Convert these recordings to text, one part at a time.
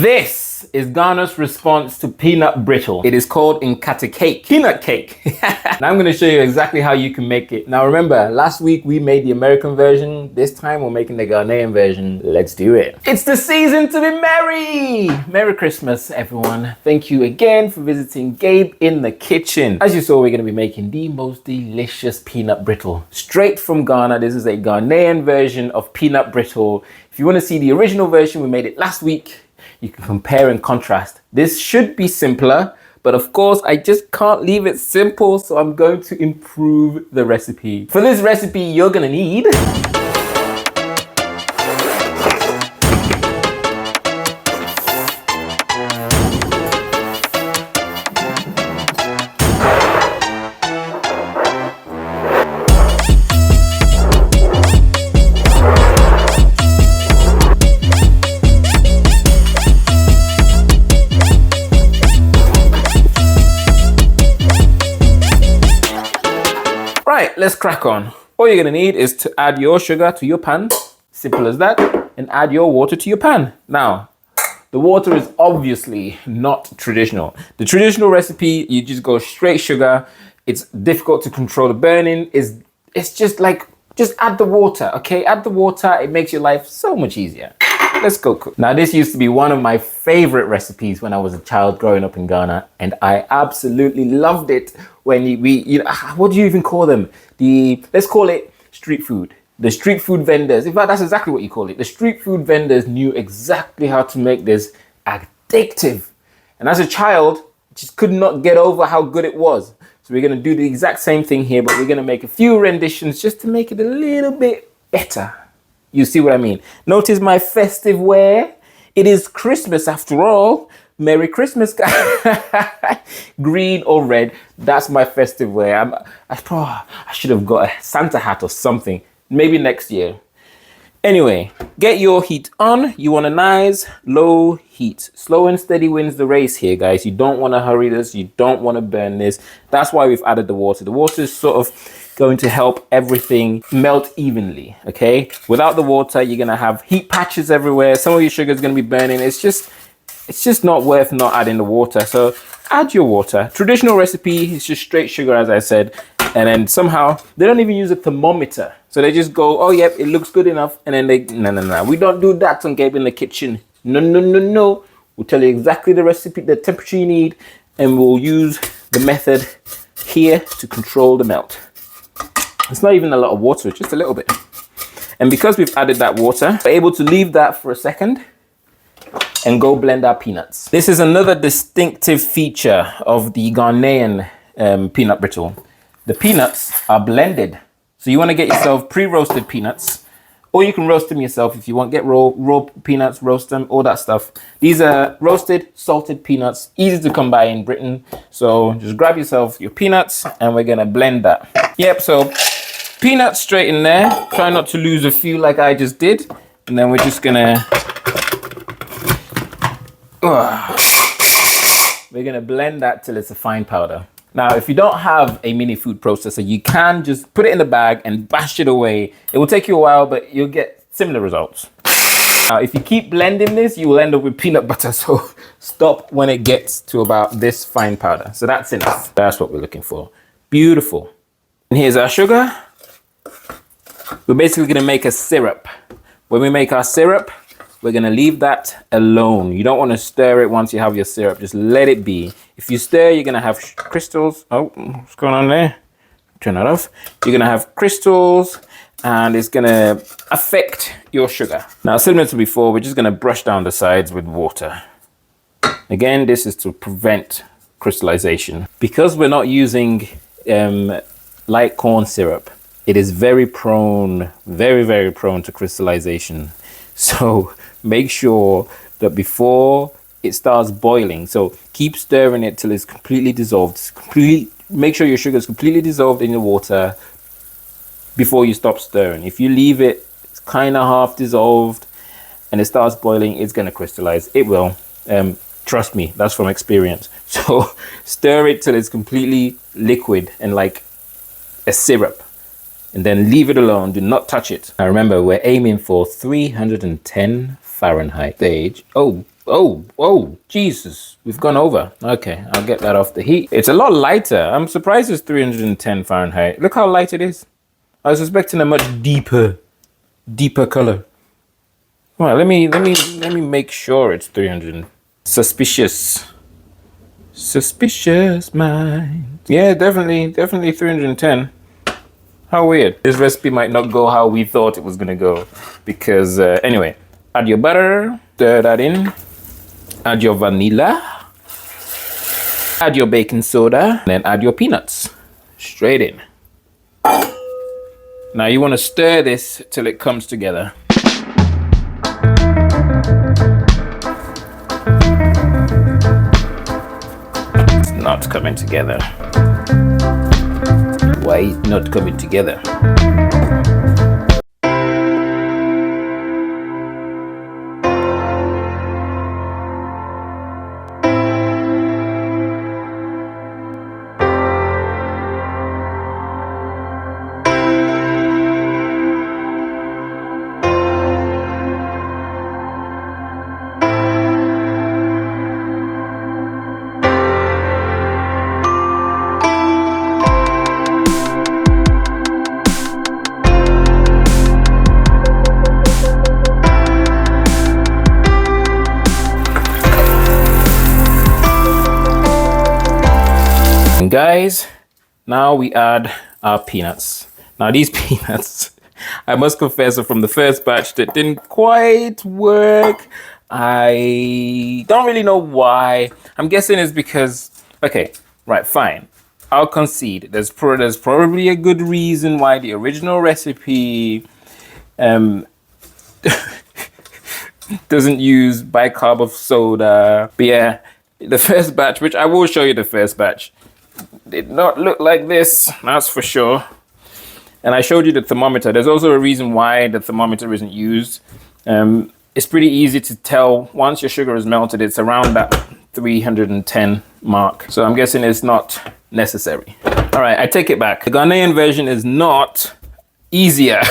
This is Ghana's response to peanut brittle. It is called Nkate Cake, peanut cake. Now I'm gonna show you exactly how you can make it. Now remember, last week we made the American version. This time we're making the Ghanaian version. Let's do it. It's the season to be merry. Merry Christmas, everyone. Thank you again for visiting Gabe in the kitchen. As you saw, we're gonna be making the most delicious peanut brittle. Straight from Ghana. This is a Ghanaian version of peanut brittle. If you wanna see the original version, we made it last week. You can compare and contrast. This should be simpler, but of course I just can't leave it simple, so I'm going to improve the recipe. For this recipe, you're gonna need Right, let's crack on. All you're gonna need is to add your sugar to your pan, simple as that, and add your water to your pan. Now, the water is obviously not traditional. The traditional recipe, you just go straight sugar. It's difficult to control the burning. It's just like, just add the water, okay? Add the water, it makes your life so much easier. Let's go cook. Now, this used to be one of my favorite recipes when I was a child growing up in Ghana, and I absolutely loved it when what do you even call them? Let's call it street food. The street food vendors, in fact, that's exactly what you call it. The street food vendors knew exactly how to make this addictive. And as a child, I just could not get over how good it was. So we're gonna do the exact same thing here, but we're gonna make a few renditions just to make it a little bit better. You see what I mean? Notice my festive wear. It is Christmas after all. Merry Christmas, guys. Green or red, that's my festive wear. I should have got a Santa hat or something. Maybe next year. Anyway, get your heat on. You want a nice low heat. Slow and steady wins the race here, guys. You don't want to hurry this. You don't want to burn this. That's why we've added the water. The water is sort of going to help everything melt evenly, okay? Without the water, you're going to have heat patches everywhere. Some of your sugar is going to be burning. It's just not worth not adding the water. So add your water. Traditional recipe is just straight sugar, as I said. And then somehow they don't even use a thermometer. So they just go, oh, yep, it looks good enough. And then no. We don't do that on Gabe in the kitchen. No. We'll tell you exactly the recipe, the temperature you need. And we'll use the method here to control the melt. It's not even a lot of water, it's just a little bit. And because we've added that water, we're able to leave that for a second and go blend our peanuts. This is another distinctive feature of the Ghanaian peanut brittle. The peanuts are blended. So you want to get yourself pre-roasted peanuts, or you can roast them yourself if you want. Get raw peanuts, roast them, all that stuff. These are roasted, salted peanuts, easy to come by in Britain. So just grab yourself your peanuts and we're gonna blend that. Yep, so peanuts straight in there. Try not to lose a few like I just did. And then we're just gonna blend that till it's a fine powder. Now, if you don't have a mini food processor, you can just put it in the bag and bash it away. It will take you a while, but you'll get similar results. Now, if you keep blending this, you will end up with peanut butter. So stop when it gets to about this fine powder. So that's enough. That's what we're looking for. Beautiful. And here's our sugar. We're basically gonna make a syrup. When we make our syrup, we're gonna leave that alone. You don't wanna stir it once you have your syrup, just let it be. If you stir, you're gonna have crystals. Oh, what's going on there? Turn that off. You're gonna have crystals and it's gonna affect your sugar. Now, similar to before, we're just gonna brush down the sides with water. Again, this is to prevent crystallization. Because we're not using light corn syrup, it is very prone, very prone to crystallization. So make sure that before it starts boiling, so keep stirring it till it's completely dissolved. Make sure your sugar is completely dissolved in the water before you stop stirring. If you leave it, it's kind of half dissolved and it starts boiling, it's going to crystallize. It will. Trust me, that's from experience. So stir it till it's completely liquid and like a syrup. And then leave it alone. Do not touch it. Now remember, we're aiming for 310 Fahrenheit stage. Oh, Oh, Jesus. We've gone over. Okay, I'll get that off the heat. It's a lot lighter. I'm surprised it's 310 Fahrenheit. Look how light it is. I was expecting a much deeper color. All right, let me make sure it's 300. Suspicious mind. Yeah, definitely 310. How weird. This recipe might not go how we thought it was gonna go, because anyway, add your butter, stir that in, add your vanilla, add your baking soda, and then add your peanuts straight in. Now you want to stir this till it comes together. It's not coming together. Why is it not coming together? Guys, now we add our peanuts. Now these peanuts, I must confess, are from the first batch that didn't quite work. I don't really know why. I'm guessing it's because, okay, right, fine. I'll concede. There's probably a good reason why the original recipe doesn't use bicarb of soda. But yeah, the first batch, which I will show you the first batch, did not look like this, that's for sure. And I showed you the thermometer. There's also a reason why the thermometer isn't used. It's pretty easy to tell once your sugar is melted. It's around that 310 mark. So I'm guessing it's not necessary. All right, I take it back. The Ghanaian version is not easier.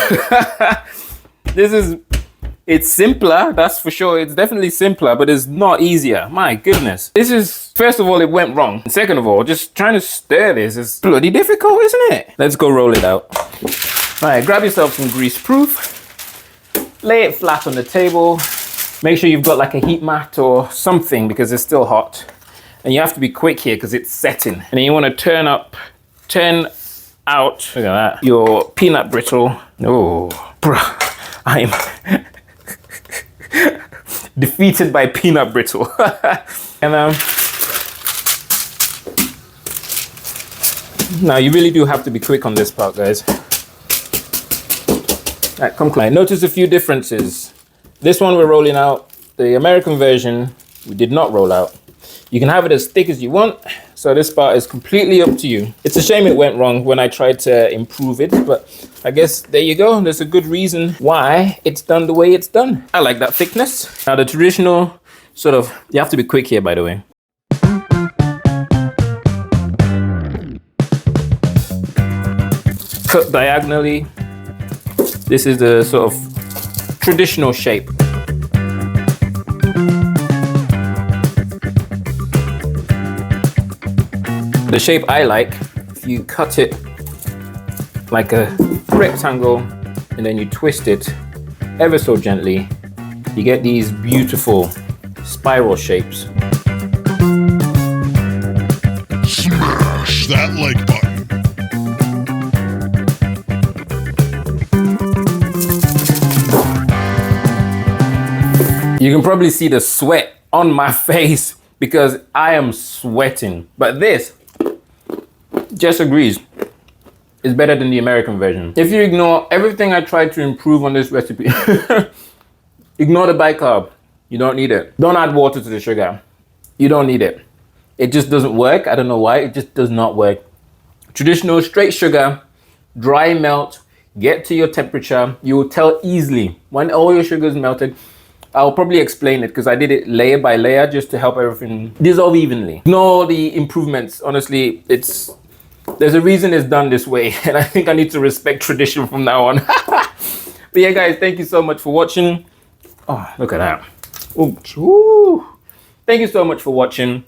It's simpler, that's for sure. It's definitely simpler, but it's not easier. My goodness. This is, first of all, it went wrong. Second of all, just trying to stir this is bloody difficult, isn't it? Let's go roll it out. All right, grab yourself some greaseproof. Lay it flat on the table. Make sure you've got like a heat mat or something because it's still hot. And you have to be quick here because it's setting. And then you want to turn out, look at that, your peanut brittle. Oh, bruh, I'm defeated by peanut brittle. And now you really do have to be quick on this part, guys. All right, come close. Notice a few differences. This one we're rolling out. The American version we did not roll out. You can have it as thick as you want. So this part is completely up to you. It's a shame it went wrong when I tried to improve it, but I guess there you go. There's a good reason why it's done the way it's done. I like that thickness. Now the traditional sort of, you have to be quick here, by the way. Cut diagonally. This is the sort of traditional shape. The shape I like, if you cut it like a rectangle and then you twist it ever so gently, you get these beautiful spiral shapes. Smash that like button. You can probably see the sweat on my face because I am sweating. But this just agrees. It's better than the American version. If you ignore everything I tried to improve on this recipe, ignore the bicarb. You don't need it. Don't add water to the sugar. You don't need it. It just doesn't work. I don't know why. It just does not work. Traditional straight sugar, dry melt, get to your temperature. You will tell easily when all your sugar is melted. I'll probably explain it because I did it layer by layer just to help everything dissolve evenly. Ignore the improvements. Honestly, there's a reason it's done this way, and I think I need to respect tradition from now on. But yeah, guys, thank you so much for watching. Oh, look at that. Ooh. Thank you so much for watching,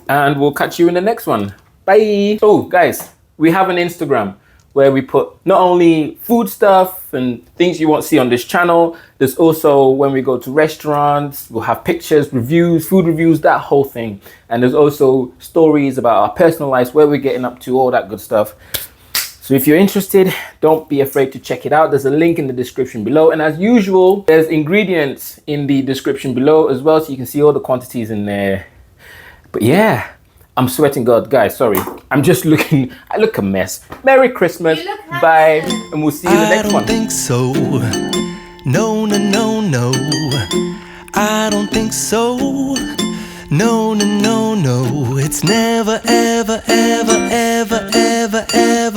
and we'll catch you in the next one. Bye. Oh, guys, we have an Instagram where we put not only food stuff and things you won't see on this channel, there's also when we go to restaurants, we'll have pictures, reviews, food reviews, that whole thing. And there's also stories about our personal lives, where we're getting up to, all that good stuff. So if you're interested, don't be afraid to check it out. There's a link in the description below. And as usual, there's ingredients in the description below as well, so you can see all the quantities in there. But yeah, I'm sweating God, guys, sorry. I'm just looking, I look a mess. Merry Christmas, bye, and we'll see you in the next one. I don't think so. No, no, no, no. I don't think so. No, no, no, no. It's never, ever, ever, ever, ever, ever.